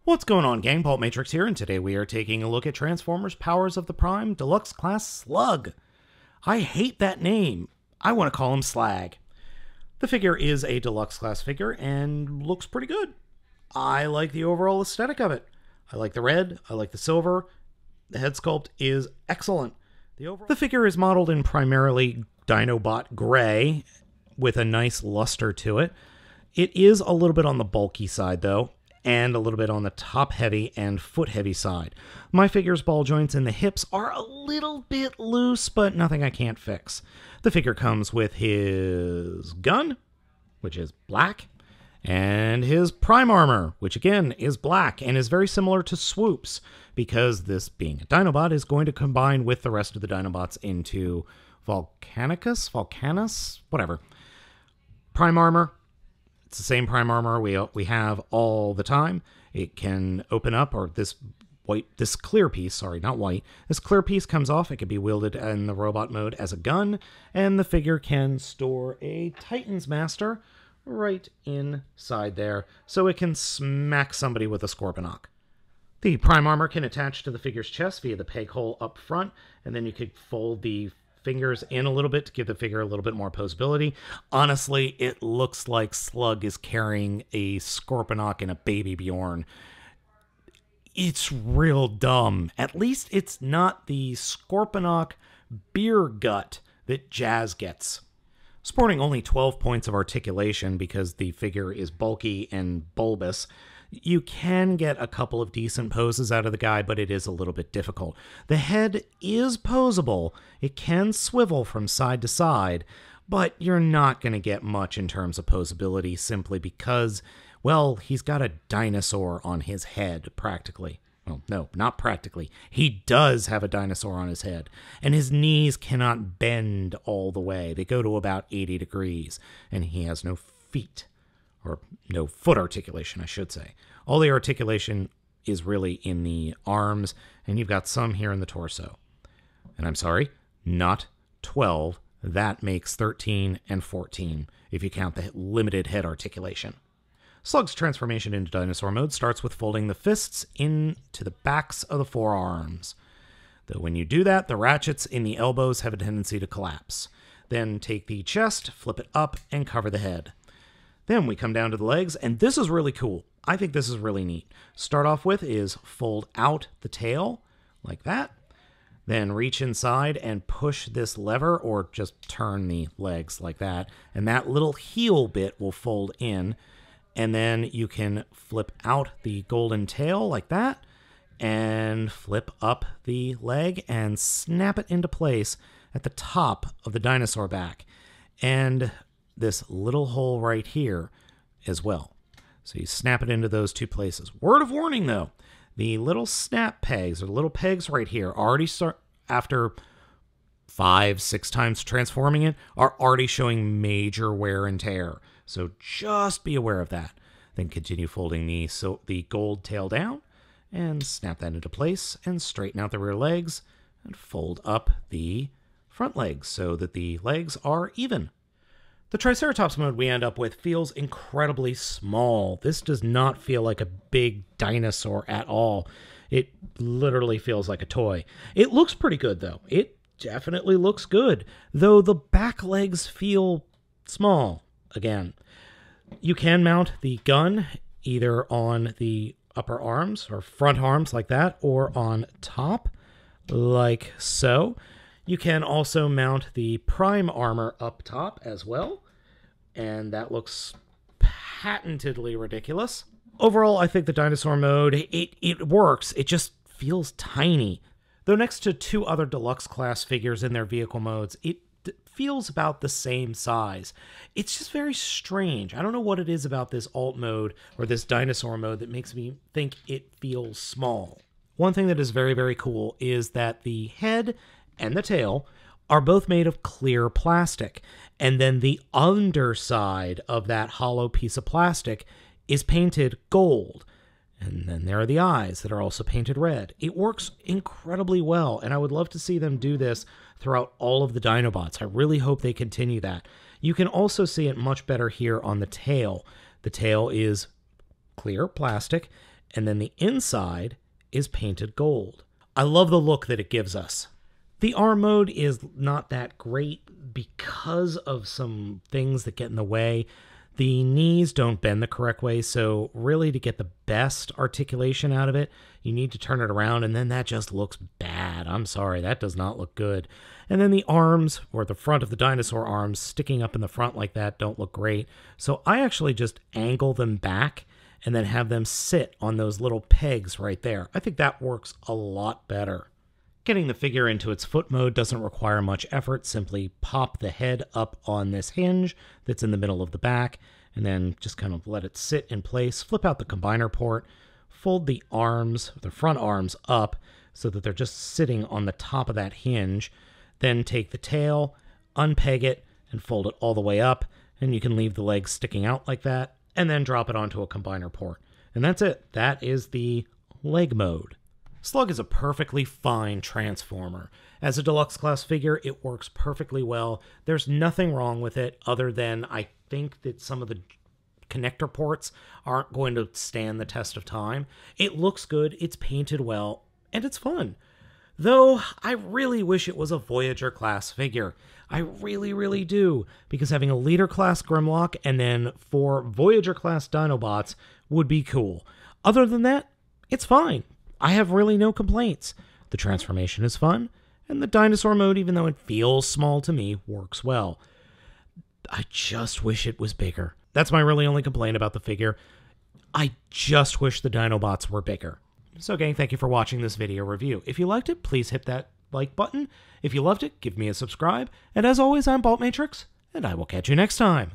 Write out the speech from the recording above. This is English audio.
What's going on, gang? Baltmatrix here, and today we are taking a look at Transformers Powers of the Prime Deluxe Class Slug. I hate that name. I want to call him Slag. The figure is a Deluxe Class figure and looks pretty good. I like the overall aesthetic of it. I like the red, I like the silver. The head sculpt is excellent. The figure is modeled in primarily Dinobot gray with a nice luster to it. It is a little bit on the bulky side, though, and a little bit on the top-heavy and foot-heavy side. My figure's ball joints in the hips are a little bit loose, but nothing I can't fix. The figure comes with his gun, which is black, and his prime armor, which again is black and is very similar to Swoop's, because this being a Dinobot is going to combine with the rest of the Dinobots into Volcanus, whatever. Prime armor. It's the same prime armor we have all the time. It can open up, or this clear piece, sorry, not white. This clear piece comes off. It can be wielded in the robot mode as a gun, and the figure can store a Titan's Master right inside there, so it can smack somebody with a Scorponok. The prime armor can attach to the figure's chest via the peg hole up front, and then you could fold the fingers in a little bit to give the figure a little bit more posability. Honestly, it looks like Slug is carrying a Scorponok and a baby Bjorn. It's real dumb. At least it's not the Scorponok beer gut that Jazz gets. Sporting only 12 points of articulation because the figure is bulky and bulbous, you can get a couple of decent poses out of the guy, but it is a little bit difficult. The head is posable. It can swivel from side to side, but you're not going to get much in terms of posability simply because, well, he's got a dinosaur on his head, practically. Well, no, not practically. He does have a dinosaur on his head, and his knees cannot bend all the way. They go to about 80 degrees, and he has no feet. Or no foot articulation, I should say. All the articulation is really in the arms, and you've got some here in the torso. And I'm sorry, not 12. That makes 13 and 14 if you count the limited head articulation. Slug's transformation into Dinosaur Mode starts with folding the fists into the backs of the forearms. Though when you do that, the ratchets in the elbows have a tendency to collapse. Then take the chest, flip it up, and cover the head. Then we come down to the legs, and this is really cool. I think this is really neat. Start off with is fold out the tail, like that. Then reach inside and push this lever, or just turn the legs like that. And that little heel bit will fold in. And then you can flip out the golden tail like that, and flip up the leg and snap it into place at the top of the dinosaur back. And this little hole right here as well. So you snap it into those two places. Word of warning, though. The little snap pegs, or little pegs right here, already start, after 5-6 times transforming it, are already showing major wear and tear. So just be aware of that. Then continue folding the gold tail down, and snap that into place, and straighten out the rear legs, and fold up the front legs so that the legs are even. The Triceratops mode we end up with feels incredibly small. This does not feel like a big dinosaur at all. It literally feels like a toy. It looks pretty good, though. It definitely looks good, though the back legs feel small again. You can mount the gun either on the upper arms or front arms like that, or on top like so. You can also mount the prime armor up top as well, and that looks patentedly ridiculous. Overall, I think the Dinosaur Mode, it works. It just feels tiny. Though next to two other Deluxe Class figures in their vehicle modes, it feels about the same size. It's just very strange. I don't know what it is about this alt mode or this Dinosaur Mode that makes me think it feels small. One thing that is very, very cool is that the head and the tail are both made of clear plastic, and then the underside of that hollow piece of plastic is painted gold. And then there are the eyes that are also painted red. It works incredibly well, and I would love to see them do this throughout all of the Dinobots. I really hope they continue that. You can also see it much better here on the tail. The tail is clear plastic, and then the inside is painted gold. I love the look that it gives us. The arm mode is not that great because of some things that get in the way. The knees don't bend the correct way, so really to get the best articulation out of it, you need to turn it around, and then that just looks bad. I'm sorry, that does not look good. And then the arms, or the front of the dinosaur arms, sticking up in the front like that don't look great. So I actually just angle them back and then have them sit on those little pegs right there. I think that works a lot better. Getting the figure into its foot mode doesn't require much effort. Simply pop the head up on this hinge that's in the middle of the back, and then just kind of let it sit in place. Flip out the combiner port, fold the arms, the front arms up so that they're just sitting on the top of that hinge. Then take the tail, unpeg it, and fold it all the way up, and you can leave the legs sticking out like that, and then drop it onto a combiner port. And that's it. That is the leg mode. Slug is a perfectly fine transformer. As a deluxe class figure, it works perfectly well. There's nothing wrong with it other than I think that some of the connector ports aren't going to stand the test of time. It looks good, it's painted well, and it's fun. Though, I really wish it was a Voyager class figure. I really, really do, because having a Leader class Grimlock and then 4 Voyager class Dinobots would be cool. Other than that, it's fine. I have really no complaints. The transformation is fun, and the dinosaur mode, even though it feels small to me, works well. I just wish it was bigger. That's my really only complaint about the figure. I just wish the Dinobots were bigger. So gang, thank you for watching this video review. If you liked it, please hit that like button. If you loved it, give me a subscribe. And as always, I'm Baltmatrix, and I will catch you next time.